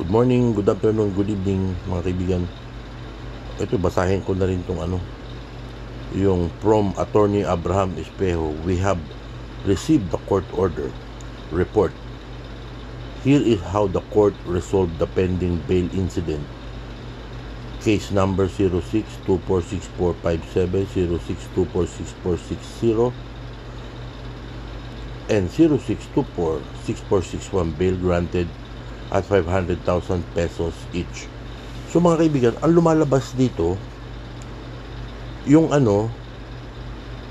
Good morning, good afternoon, good evening mga kaibigan. Ito, basahin ko na rin tong yung from Attorney Abraham Espejo. We have received the court order report. Here is how the court resolved the pending bail incident. Case number 06246457, 06246460, and 06246461 bail granted at 500,000 pesos each. So mga kaibigan, ang lumalabas dito, yung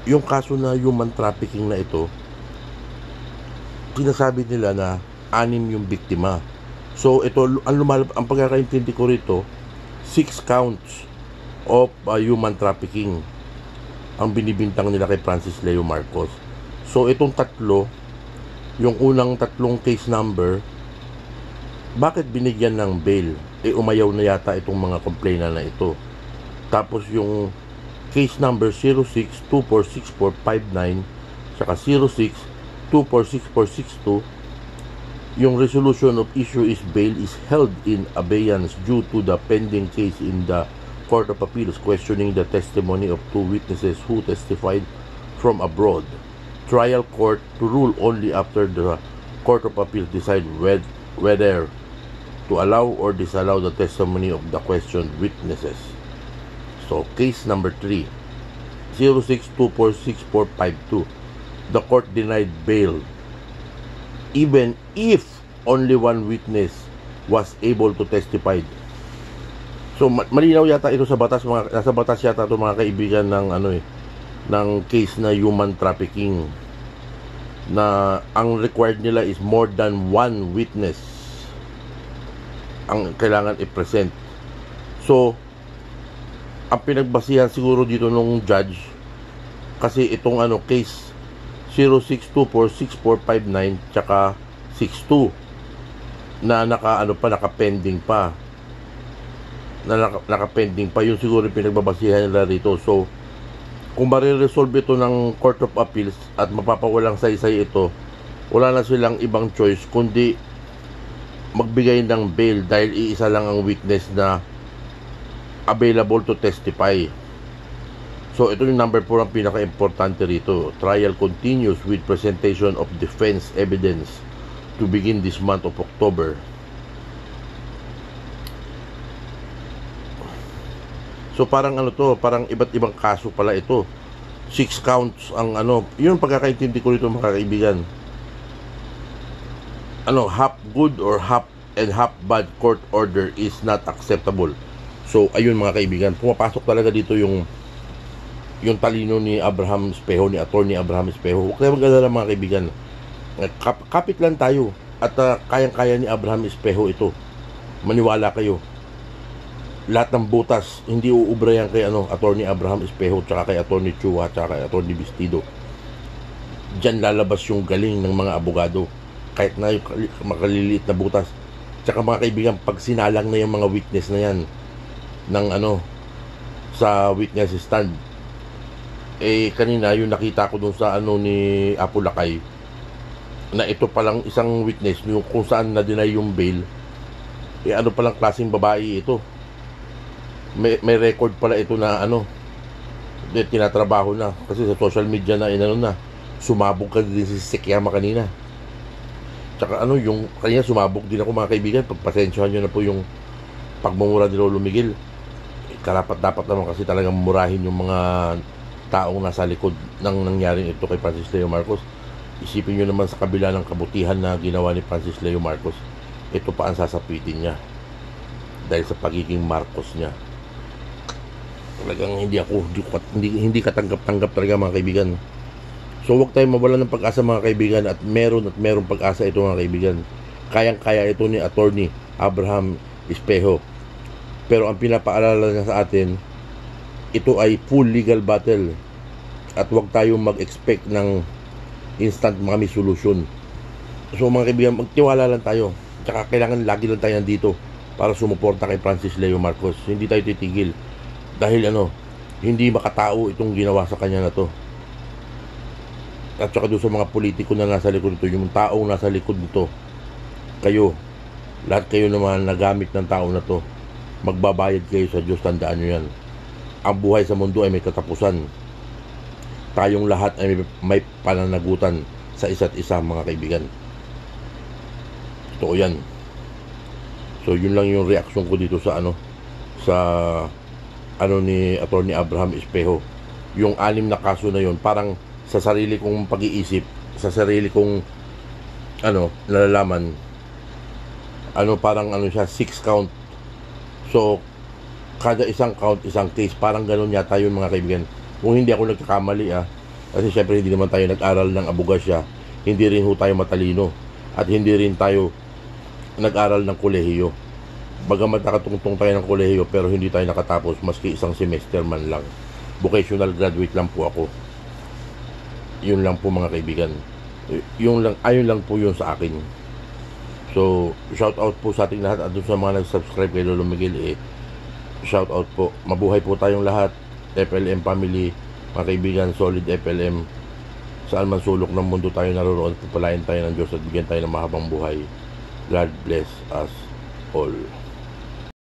yung kaso na human trafficking na ito, sinasabi nila na 6 yung biktima. So ito, ang pagkakaintindi ko rito, 6 counts of human trafficking ang binibintang nila kay Francis Leo Marcos. So itong tatlo, yung unang tatlong case number, bakit binigyan ng bail? Umayaw na yata itong mga complainant na ito. Tapos yung case number 06246459 saka 06246462, yung resolution of issue is bail is held in abeyance due to the pending case in the Court of Appeals questioning the testimony of 2 witnesses who testified from abroad. Trial court to rule only after the Court of Appeals decide whether to allow or disallow the testimony of the questioned witnesses. So, case number 3, 06246452. The court denied bail even if only one witness was able to testify. So, malinaw yata ito sa batas, nasa batas yata ito mga kaibigan ng ng case na human trafficking, na ang required nila is more than one witness ang kailangan i-present. So, ang pinagbasihan siguro dito nung judge, kasi itong case 06246459 tsaka 62 na naka-pending pa. Naka-pending pa, yun siguro yung pinagbabasihan nila rito. So, kung mariresolve ito ng Court of Appeals at mapapawalang saysay ito, wala na silang ibang choice kundi magbigay ng bail dahil iisa lang ang witness na available to testify. So ito yung number 4 ang pinaka-importante rito. Trial continues with presentation of defense evidence to begin this month of October. So parang parang iba't ibang kaso pala ito. 6 counts ang yun ang pagkakaintindi ko rito mga kaibigan. Half good or half bad court order is not acceptable. So ayun mga kaibigan, pumapasok talaga dito yung talino ni Abraham Espejo, ni Attorney Abraham Espejo. Huwag kayo mag-alala mga kaibigan, kapit lang tayo at kayang-kaya ni Abraham Espejo ito. Maniwala kayo, lahat ng butas hindi uubra yan kay Attorney Abraham Espejo, tsaka kay Attorney Chua, tsaka kay Attorney Vestido. Diyan lalabas yung galing ng mga abogado, kahit na yung makaliliit na butas. Tsaka mga kaibigan, pag sinalang na yung mga witness na yan ng sa witness stand, kanina yung nakita ko dun sa ni Apo Lakay, na ito palang isang witness yung kung saan na-deny yung bail, palang klaseng babae ito. May record pala ito na tinatrabaho na, kasi sa social media na na sumabog ka din si Sekyama kanina. Tsaka yung kanina sumabog din ako mga kaibigan. Pagpasensyahan nyo na po yung pagmumura ni Lolo Miguel. Karapat dapat naman kasi talagang murahin yung mga taong nasa likod ng nangyaring ito kay Francis Leo Marcos. Isipin nyo naman, sa kabila ng kabutihan na ginawa ni Francis Leo Marcos, ito pa ang sasapitin niya dahil sa pagiging Marcos niya. Talagang hindi katanggap-tanggap talaga mga kaibigan. So huwag tayong mawalan ng pag-asa mga kaibigan, at meron pag-asa ito mga kaibigan. Kayang-kaya ito ni Attorney Abraham Espejo. Pero ang pinapaalala niya sa atin, ito ay full legal battle at huwag tayong mag-expect ng instant mga solution. So mga kaibigan, magtiwala lang tayo. Tsaka kailangan lagi lang tayo nandito para sumuporta kay Francis Leo Marcos. Hindi tayo titigil dahil hindi makatao itong ginawa sa kanya na to. At saka doon sa mga politiko na nasa likod nito, yung taong nasa likod nito, kayo, Lahat kayo naman nagamit ng tao na to, magbabayad kayo sa Diyos, tandaan nyo yan. Ang buhay sa mundo ay may katapusan. Tayong lahat ay may pananagutan sa isa't isa, mga kaibigan. Totoo yan. So yun lang yung reaksyon ko dito sa ni Attorney Abraham Espejo. Yung 6 na kaso na yun, parang sa sarili kong pag-iisip, sa sarili kong nalalaman, parang siya, 6 count. So kada isang count, isang case, parang ganun yata yun, mga kaibigan. Kung hindi ako nagkakamali, kasi syempre hindi naman tayo nag-aral ng abogasya, hindi rin ho tayo matalino, at hindi rin tayo nag-aral ng kolehiyo. Bagamat nakatungtong tayo ng kolehiyo, pero hindi tayo nakatapos maski isang semester man lang. Vocational graduate lang po ako. Yun lang po, mga kaibigan. Ayun lang po yun sa akin. So shout out po sa ating lahat, at doon sa mga nag-subscribe kay Lolo Miguel, shout out po. Mabuhay po tayong lahat. FLM family, mga kaibigan, solid FLM. Saan man sulok ng mundo tayo naroon, pagpalain tayo ng Diyos at bigyan tayo ng mahabang buhay. God bless us all.